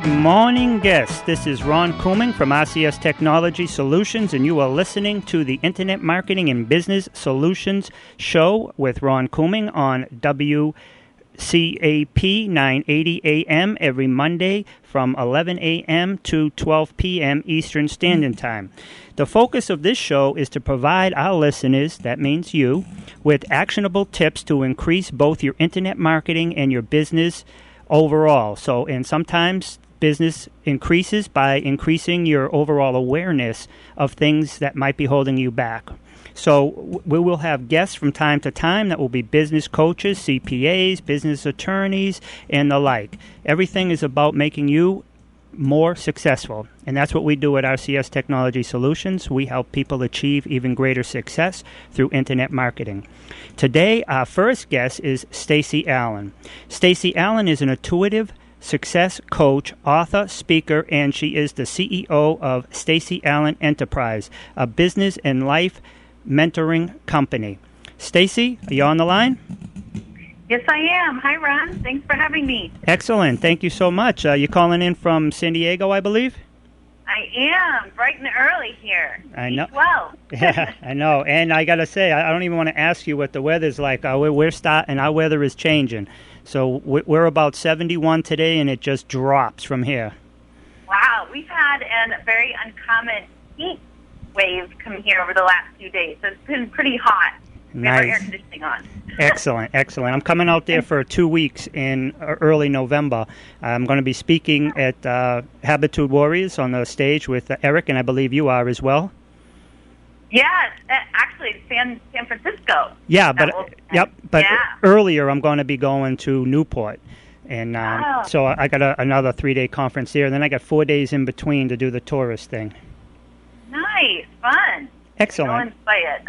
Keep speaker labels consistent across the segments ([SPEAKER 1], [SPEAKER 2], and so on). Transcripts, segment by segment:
[SPEAKER 1] morning, guests. This is Ron Couming from RCS Technology Solutions, and you are listening to the Internet Marketing and Business Solutions Show with Ron Couming on WCAP 980 AM every Monday from 11 a.m. to 12 p.m. Eastern Standard Time. The focus of this show is to provide our listeners, that means you, with actionable tips to increase both your Internet marketing and your business overall. And sometimes business increases by increasing your overall awareness of things that might be holding you back. So we will have guests from time to time that will be business coaches, CPAs, business attorneys, and the like. Everything is about making you more successful, and that's what we do at RCS Technology Solutions. We help people achieve even greater success through Internet marketing. Today, our first guest is Stacey Allen. Stacey Allen is an intuitive success coach, author, speaker, and she is the CEO of Stacey Allen Enterprise, a business and life mentoring company. Stacey, are you on the line?
[SPEAKER 2] Yes, I am. Hi, Ron. Thanks for having me.
[SPEAKER 1] Excellent. Thank you so much. You're calling in from San Diego, I believe?
[SPEAKER 2] I am. Bright and early here.
[SPEAKER 1] I know.
[SPEAKER 2] Well.
[SPEAKER 1] Yeah, I know. And I got to say, I don't even want to ask you what the weather's like. We're starting, our weather is changing. So we're about 71 today, and it just drops from here.
[SPEAKER 2] Wow. We've had a very uncommon heat wave come here over the last few days. So it's been pretty hot. We have our air conditioning on.
[SPEAKER 1] Excellent. I'm coming out there for 2 weeks in early November. I'm going to be speaking at Habitude Warriors on the stage with Eric, and I believe you are as well.
[SPEAKER 2] Yes, actually, San Francisco.
[SPEAKER 1] Yeah, but earlier I'm going to be going to Newport. And so I got another 3-day conference there, and then I got 4 days in between to do the tourist thing.
[SPEAKER 2] Nice, fun.
[SPEAKER 1] Excellent.
[SPEAKER 2] Go and play it.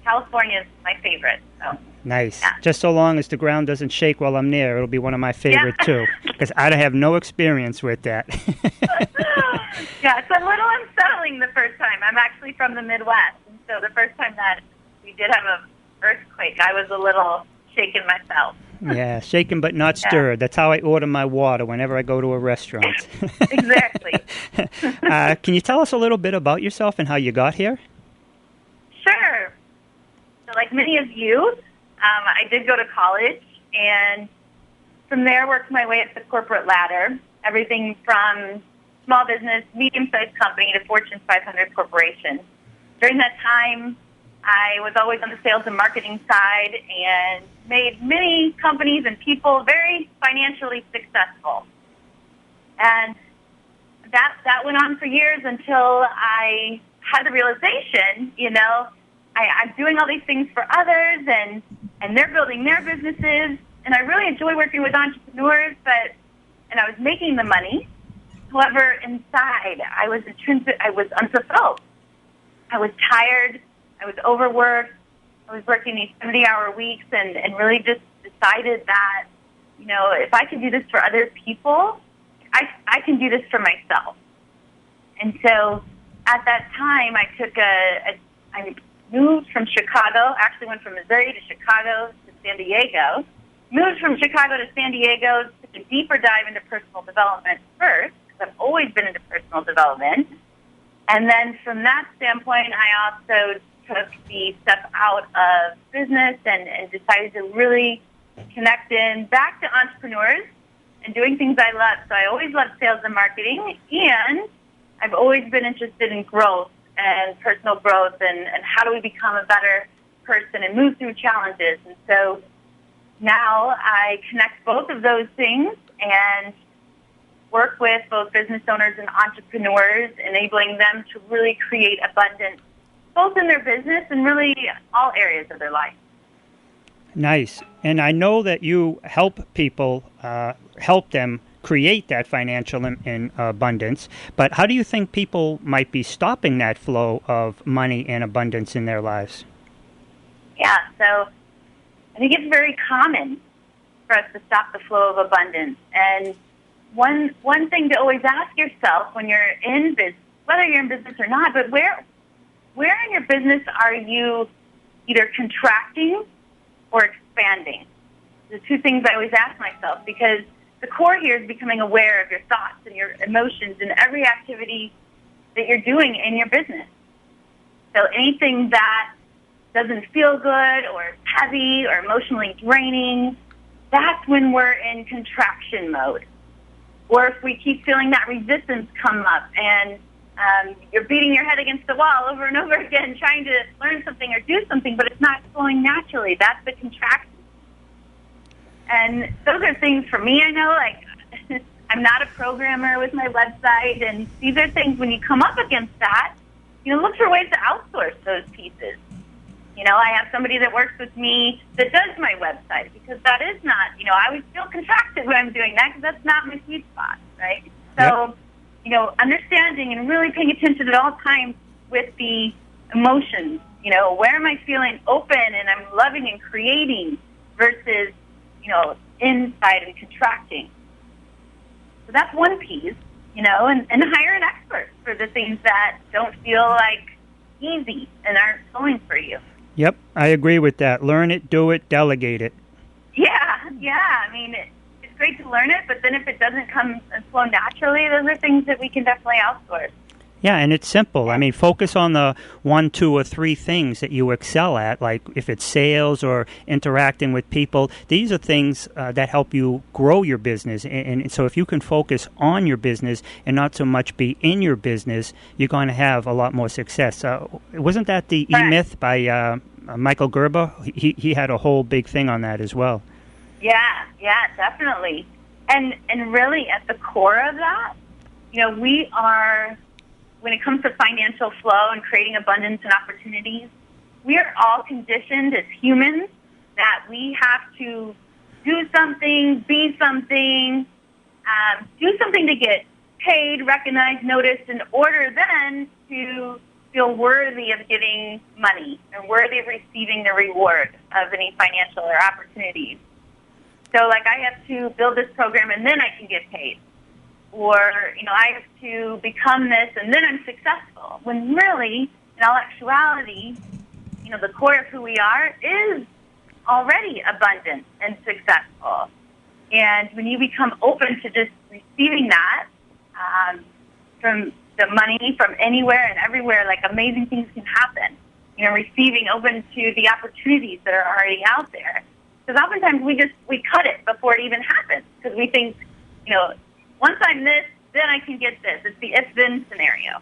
[SPEAKER 2] California is my favorite. So.
[SPEAKER 1] Nice.
[SPEAKER 2] Yeah.
[SPEAKER 1] Just so long as the ground doesn't shake while I'm there, it'll be one of my favorite too. Because I have no experience with that.
[SPEAKER 2] Yeah, it's a little unsettling the first time. I'm actually from the Midwest, and so the first time that we did have an earthquake, I was a little shaken myself.
[SPEAKER 1] Yeah, shaken but not stirred. That's how I order my water whenever I go to a restaurant.
[SPEAKER 2] Exactly.
[SPEAKER 1] Can you tell us a little bit about yourself and how you got here?
[SPEAKER 2] Sure. So like many of you, I did go to college, and from there worked my way up the corporate ladder, everything from small business, medium-sized company to Fortune 500 corporation. During that time, I was always on the sales and marketing side and made many companies and people very financially successful. And that went on for years until I had the realization, I'm doing all these things for others and they're building their businesses, and I really enjoy working with entrepreneurs, and I was making the money. However, inside, I was unfulfilled. I was tired. I was overworked. I was working these 70-hour weeks and really just decided that, if I can do this for other people, I can do this for myself. And so at that time, I moved from Chicago, actually went from Missouri to Chicago to San Diego, moved from Chicago to San Diego, took a deeper dive into personal development first, because I've always been into personal development. And then from that standpoint, I also took the step out of business and decided to really connect in back to entrepreneurs and doing things I love. So I always loved sales and marketing, and I've always been interested in growth and personal growth and how do we become a better person and move through challenges. And so now I connect both of those things and work with both business owners and entrepreneurs, enabling them to really create abundance both in their business and really all areas of their life.
[SPEAKER 1] Nice. And I know that you help people, help them create that financial abundance, but how do you think people might be stopping that flow of money and abundance in their lives?
[SPEAKER 2] Yeah, so I think it's very common for us to stop the flow of abundance. And one thing to always ask yourself when you're in business, whether you're in business or not, but where in your business are you either contracting or expanding? The two things I always ask myself, because the core here is becoming aware of your thoughts and your emotions in every activity that you're doing in your business. So anything that doesn't feel good or is heavy or emotionally draining, that's when we're in contraction mode. Or if we keep feeling that resistance come up and you're beating your head against the wall over and over again trying to learn something or do something, but it's not flowing naturally, that's the contraction. And those are things for me, I know, like I'm not a programmer with my website, and these are things when you come up against that, look for ways to outsource those pieces. I have somebody that works with me that does my website because that is not, I would feel contracted when I'm doing that because that's not my sweet spot, right? So, understanding and really paying attention at all times with the emotions, where am I feeling open and I'm loving and creating versus, inside and contracting. So that's one piece, and hire an expert for the things that don't feel like easy and aren't flowing for you.
[SPEAKER 1] Yep, I agree with that. Learn it, do it, delegate it.
[SPEAKER 2] Yeah. I mean, it's great to learn it, but then if it doesn't come and flow naturally, those are things that we can definitely outsource.
[SPEAKER 1] Yeah, and it's simple. I mean, focus on the 1, 2, or 3 things that you excel at, like if it's sales or interacting with people. These are things that help you grow your business. And so if you can focus on your business and not so much be in your business, you're going to have a lot more success. Wasn't that the E-Myth by Michael Gerber? He had a whole big thing on that as well.
[SPEAKER 2] Yeah, definitely. And really at the core of that, we are... When it comes to financial flow and creating abundance and opportunities, we are all conditioned as humans that we have to do something, be something, do something to get paid, recognized, noticed, in order then to feel worthy of getting money and worthy of receiving the reward of any financial or opportunities. So, like, I have to build this program and then I can get paid. Or, I have to become this and then I'm successful. When really, in all actuality, the core of who we are is already abundant and successful. And when you become open to just receiving that from the money from anywhere and everywhere, like amazing things can happen. Receiving open to the opportunities that are already out there. Because oftentimes we cut it before it even happens because we think, once I'm this, then I can get this. It's the if-then scenario.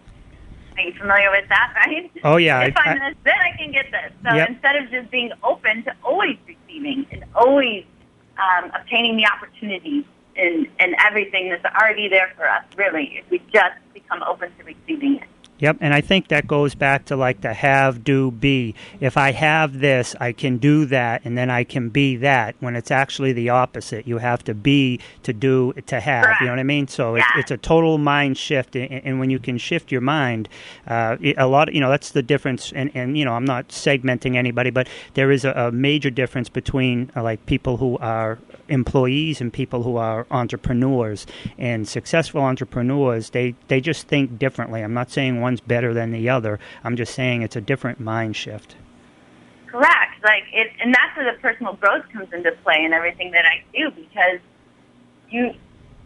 [SPEAKER 2] Are you familiar with that, right?
[SPEAKER 1] Oh, yeah.
[SPEAKER 2] If I'm this, then I can get this. So
[SPEAKER 1] yep.
[SPEAKER 2] Instead of just being open to always receiving and always obtaining the opportunities and everything that's already there for us, really, if we just become open to receiving it.
[SPEAKER 1] Yep, and I think that goes back to like the have, do, be. If I have this, I can do that, and then I can be that, when it's actually the opposite. You have to be to do to have,
[SPEAKER 2] Correct.
[SPEAKER 1] You know what I mean? So
[SPEAKER 2] Yeah.
[SPEAKER 1] it's a total mind shift, and when you can shift your mind, a lot, that's the difference, and I'm not segmenting anybody, but there is a major difference between like people who are employees and people who are entrepreneurs. And successful entrepreneurs, they just think differently. I'm not saying one's better than the other. I'm just saying it's a different mind shift.
[SPEAKER 2] Correct. And that's where the personal growth comes into play in everything that I do, because you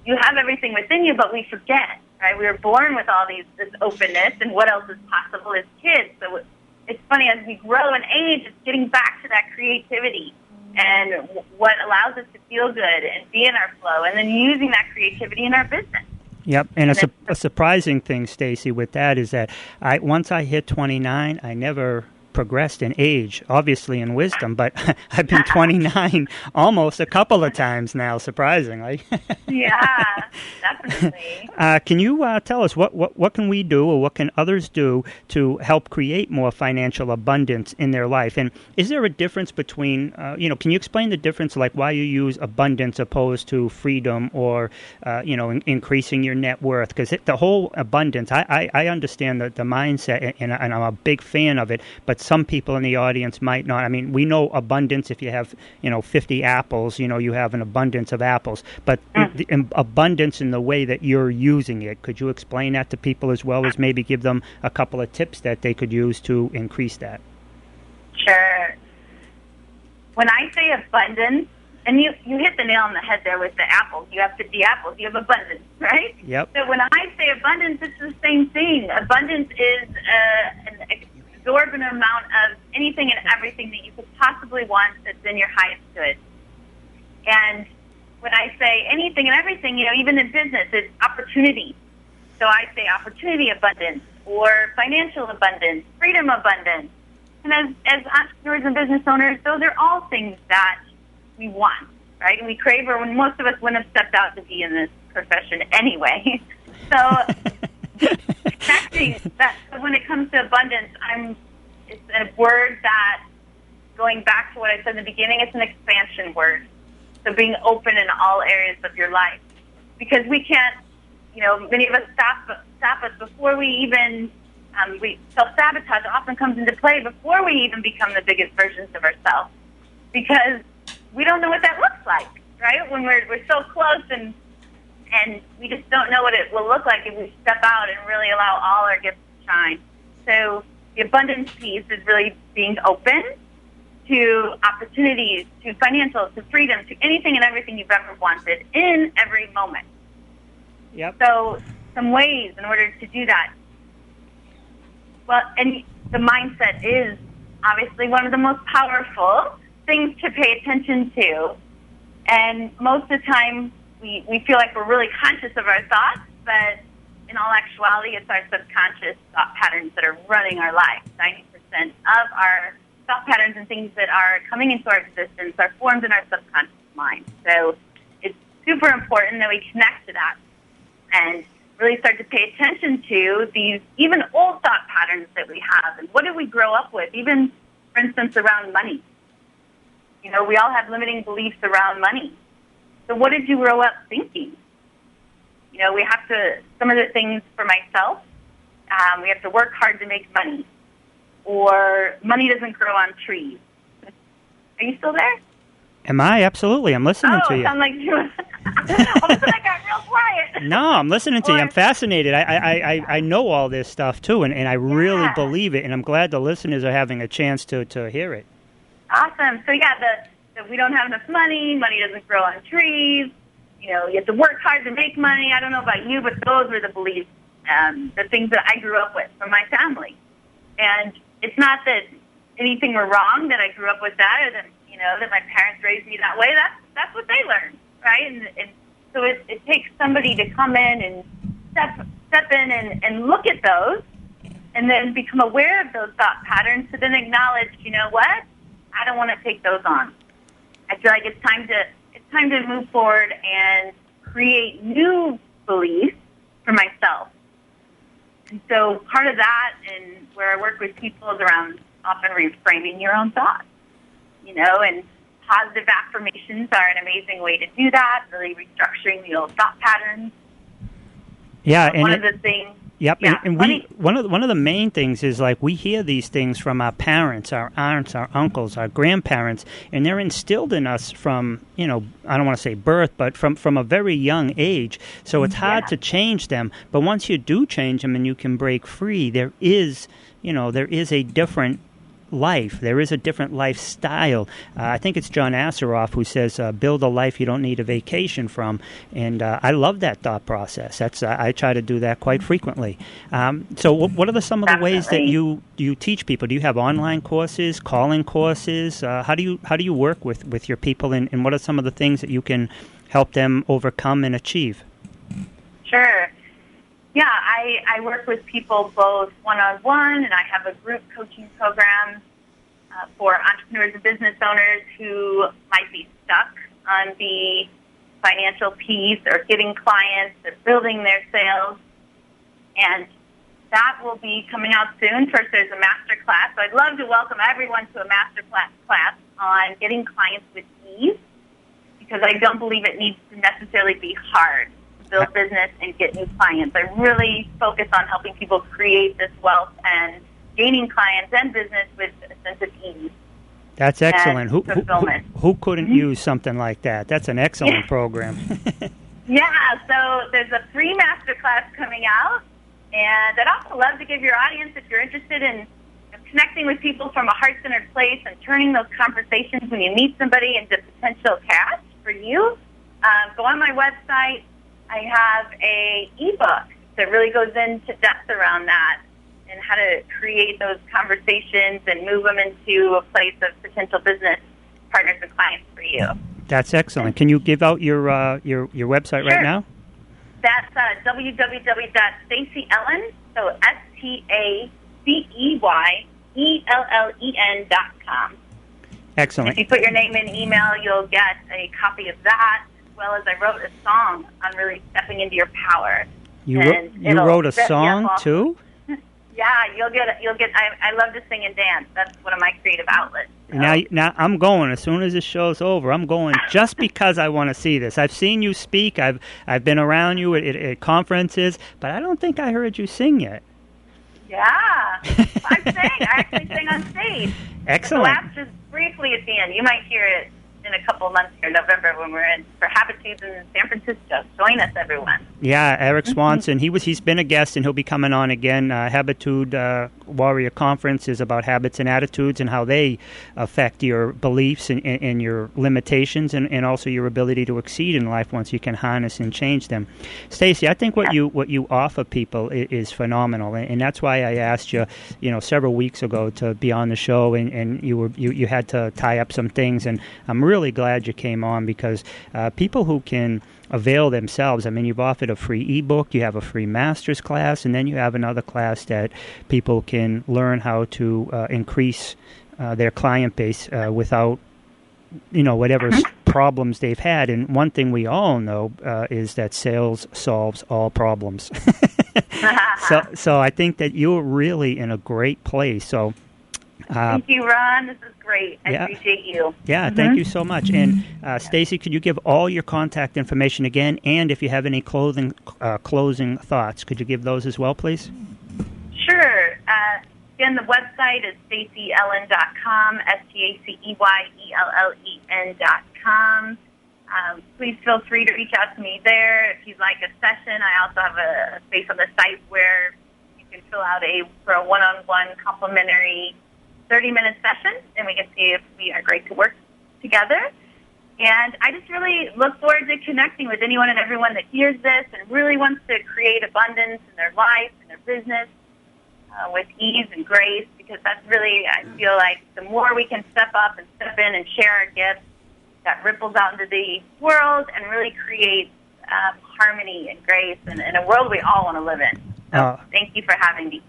[SPEAKER 2] have everything within you, but we forget, right? We were born with all this openness and what else is possible as kids. So it's funny, as we grow in age, it's getting back to that creativity and what allows us to feel good and be in our flow, and then using that creativity in our business.
[SPEAKER 1] Yep, and a surprising thing, Stacey, with that is that once I hit 29, I never progressed in age, obviously in wisdom, but I've been 29 almost a couple of times now, surprisingly.
[SPEAKER 2] Yeah, definitely.
[SPEAKER 1] Can you tell us what can we do, or what can others do to help create more financial abundance in their life? And is there a difference between, can you explain the difference, like why you use abundance opposed to freedom, or, increasing your net worth? Because the whole abundance, I understand the mindset, and I'm a big fan of it, but some people in the audience might not. I mean, we know abundance. If you have, 50 apples, you have an abundance of apples. But the abundance in the way that you're using it, could you explain that to people as well as maybe give them a couple of tips that they could use to increase that?
[SPEAKER 2] Sure. When I say abundance, And you hit the nail on the head there with the apples. You have 50 apples. You have abundance, right?
[SPEAKER 1] Yep.
[SPEAKER 2] So when I say abundance, it's the same thing. Abundance is an exorbitant amount of anything and everything that you could possibly want that's in your highest good. And when I say anything and everything, even in business, it's opportunity. So I say opportunity abundance or financial abundance, freedom abundance. And as entrepreneurs and business owners, those are all things that we want, right? And we crave, or when most of us wouldn't have stepped out to be in this profession anyway. So connecting that, when it comes to abundance, it's a word that, going back to what I said in the beginning, it's an expansion word. So being open in all areas of your life. Because we can't, many of us stop us before we even, self-sabotage often comes into play before we even become the biggest versions of ourselves. Because we don't know what that looks like, right? When we're so close and we just don't know what it will look like if we step out and really allow all our gifts to shine. So the abundance piece is really being open to opportunities, to financial, to freedom, to anything and everything you've ever wanted in every moment.
[SPEAKER 1] Yep.
[SPEAKER 2] So some ways in order to do that. Well, and the mindset is obviously one of the most powerful things to pay attention to. And most of the time, we feel like we're really conscious of our thoughts, but in all actuality, it's our subconscious thought patterns that are running our life. 90% of our thought patterns and things that are coming into our existence are formed in our subconscious mind. So it's super important that we connect to that and really start to pay attention to these even old thought patterns that we have. And what did we grow up with, even, for instance, around money? We all have limiting beliefs around money. So what did you grow up thinking? We have to, some of the things for myself, we have to work hard to make money. Or money doesn't grow on trees. Are you still there?
[SPEAKER 1] Am I? Absolutely. I'm listening to you.
[SPEAKER 2] Oh, sound like you. All of a sudden I got real quiet.
[SPEAKER 1] No, I'm listening to you. I'm fascinated. I know all this stuff, too, and I really believe it, and I'm glad the listeners are having a chance to hear it.
[SPEAKER 2] Awesome. So, the we don't have enough money doesn't grow on trees, you have to work hard to make money. I don't know about you, but those were the beliefs, the things that I grew up with from my family. And it's not that anything were wrong that I grew up with that, or that, that my parents raised me that way. That's what they learned, right? And so it takes somebody to come in and step in and look at those, and then become aware of those thought patterns, to then acknowledge, what? I don't want to take those on. I feel like it's time to move forward and create new beliefs for myself. And so part of that, and where I work with people, is around often reframing your own thoughts, and positive affirmations are an amazing way to do that, really restructuring the old thought patterns.
[SPEAKER 1] Yeah, and
[SPEAKER 2] one of the things.
[SPEAKER 1] Yep,
[SPEAKER 2] Yeah.
[SPEAKER 1] and one of the main things is, like, we hear these things from our parents, our aunts, our uncles, our grandparents, and they're instilled in us from, I don't want to say birth, but from a very young age. So it's hard to change them. But once you do change them and you can break free, there is a different life. There is a different lifestyle. I think it's John Asseroff who says, build a life you don't need a vacation from. And I love that thought process. I try to do that quite frequently. So what are some of the ways that you teach people? Do you have online courses, calling courses? How do you work with your people, and what are some of the things that you can help them overcome and achieve?
[SPEAKER 2] Sure. Yeah, I work with people both one-on-one, and I have a group coaching program for entrepreneurs and business owners who might be stuck on the financial piece, or getting clients, or building their sales. And that will be coming out soon. First, there's a master class. So I'd love to welcome everyone to a master class on getting clients with ease, because I don't believe it needs to necessarily be hard. Build business and get new clients. I really focus on helping people create this wealth and gaining clients and business with a sense of ease.
[SPEAKER 1] That's excellent. Who couldn't
[SPEAKER 2] Mm-hmm.
[SPEAKER 1] use something like that? That's an excellent program.
[SPEAKER 2] Yeah, so there's a free masterclass coming out, and I'd also love to give your audience, if you're interested in connecting with people from a heart-centered place and turning those conversations when you meet somebody into potential cash for you, go on my website. I have a ebook that really goes into depth around that and how to create those conversations and move them into a place of potential business partners and clients for you.
[SPEAKER 1] That's excellent. Can you give out your website
[SPEAKER 2] Sure.
[SPEAKER 1] right now?
[SPEAKER 2] That's www.staceyellen, so STACEYELLEN.com.
[SPEAKER 1] Excellent.
[SPEAKER 2] If you put your name and email, you'll get a copy of that, as well as I wrote a song on really stepping into your power.
[SPEAKER 1] You wrote a song too?
[SPEAKER 2] Yeah, you'll get. I love to sing and dance. That's one of my creative outlets. So.
[SPEAKER 1] Now I'm going as soon as this show's over. I'm going just because I want to see this. I've seen you speak. I've been around you at conferences, but I don't think I heard you sing yet.
[SPEAKER 2] Yeah, I actually sing on stage.
[SPEAKER 1] Excellent.
[SPEAKER 2] The laugh just briefly at the end. You might hear it in a couple of months here in November when we're in for Habitudes in San Francisco. Join us, everyone.
[SPEAKER 1] Yeah, Eric Swanson. He's been a guest, and he'll be coming on again. Habitude Warrior Conference is about habits and attitudes and how they affect your beliefs and your limitations, and also your ability to exceed in life once you can harness and change them. Stacey, I think what you offer people is phenomenal, and that's why I asked you, several weeks ago to be on the show, and you had to tie up some things, and I'm really glad you came on because people who can avail themselves. I mean, you've offered a free ebook, you have a free master's class, and then you have another class that people can learn how to increase their client base without, whatever problems they've had. And one thing we all know is that sales solves all problems. So I think that you're really in a great place. So.
[SPEAKER 2] Thank you, Ron. This is great. I appreciate you.
[SPEAKER 1] Yeah, thank you so much. And Stacey, could you give all your contact information again? And if you have any closing thoughts, could you give those as well, please?
[SPEAKER 2] Sure. Again, the website is StaceyEllen.com, StaceyEllen.com. Please feel free to reach out to me there if you'd like a session. I also have a space on the site where you can fill out for a one-on-one complimentary 30-minute session, and we can see if we are great to work together. And I just really look forward to connecting with anyone and everyone that hears this and really wants to create abundance in their life and their business with ease and grace, because that's really, I feel like the more we can step up and step in and share our gifts, that ripples out into the world and really creates harmony and grace and a world we all want to live in. So thank you for having me.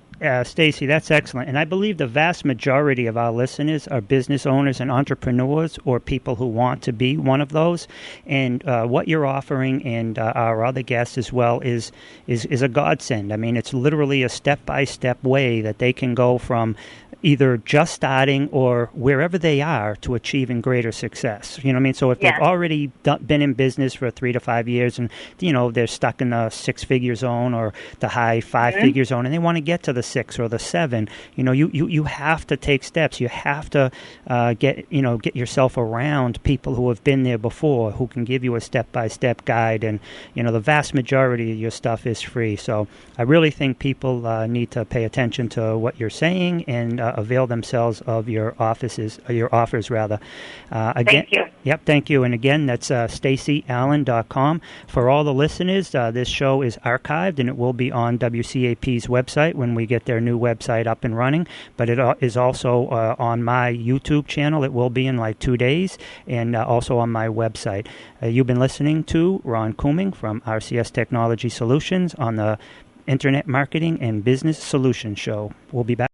[SPEAKER 1] Stacey, that's excellent. And I believe the vast majority of our listeners are business owners and entrepreneurs or people who want to be one of those. And what you're offering and our other guests as well is a godsend. I mean, it's literally a step-by-step way that they can go from either just starting or wherever they are to achieving greater success. You know what I mean? So if they've already been in business for 3 to 5 years and, they're stuck in the 6-figure zone or the high 5-figure zone and they want to get to the 6 or the 7, you have to take steps. You have to get yourself around people who have been there before, who can give you a step-by-step guide. And, the vast majority of your stuff is free. So I really think people need to pay attention to what you're saying and avail themselves of your offers rather. Again,
[SPEAKER 2] thank you.
[SPEAKER 1] Yep, thank you. And again, that's StaceyEllen.com. For all the listeners, this show is archived and it will be on WCAP's website when we get their new website up and running. But it is also on my YouTube channel. It will be in like 2 days, and also on my website. You've been listening to Ron Couming from RCS Technology Solutions on the Internet Marketing and Business Solutions Show. We'll be back.